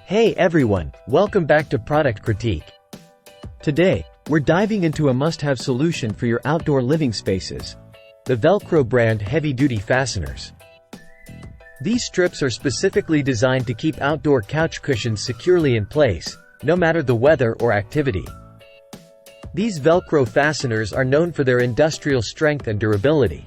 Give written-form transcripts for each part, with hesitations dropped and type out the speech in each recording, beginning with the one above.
Hey everyone, welcome back to Product Critique. Today, we're diving into a must-have solution for your outdoor living spaces: the Velcro brand heavy-duty fasteners. These strips are specifically designed to keep outdoor couch cushions securely in place, no matter the weather or activity. These Velcro fasteners are known for their industrial strength and durability.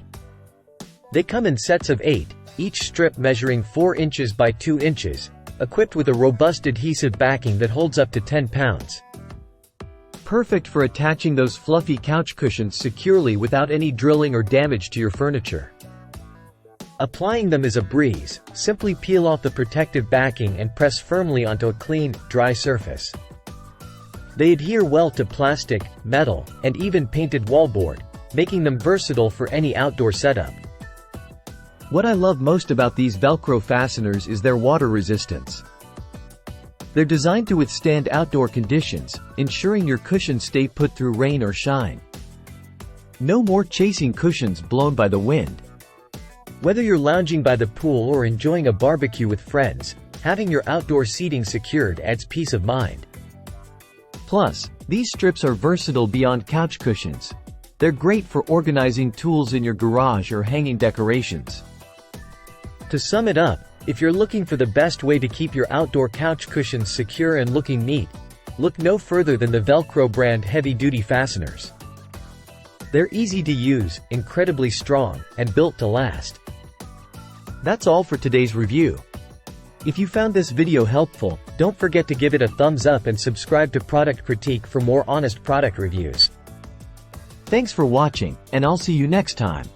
They come in sets of 8, each strip measuring 4 inches by 2 inches, equipped with a robust adhesive backing that holds up to 10 pounds. Perfect for attaching those fluffy couch cushions securely without any drilling or damage to your furniture. Applying them is a breeze. Simply peel off the protective backing and press firmly onto a clean, dry surface. They adhere well to plastic, metal, and even painted wallboard, making them versatile for any outdoor setup. What I love most about these Velcro fasteners is their water resistance. They're designed to withstand outdoor conditions, ensuring your cushions stay put through rain or shine. No more chasing cushions blown by the wind. Whether you're lounging by the pool or enjoying a barbecue with friends, having your outdoor seating secured adds peace of mind. Plus, these strips are versatile beyond couch cushions. They're great for organizing tools in your garage or hanging decorations. To sum it up, if you're looking for the best way to keep your outdoor couch cushions secure and looking neat, look no further than the Velcro brand heavy-duty fasteners. They're easy to use, incredibly strong, and built to last. That's all for today's review. If you found this video helpful, don't forget to give it a thumbs up and subscribe to Product Critique for more honest product reviews. Thanks for watching, and I'll see you next time.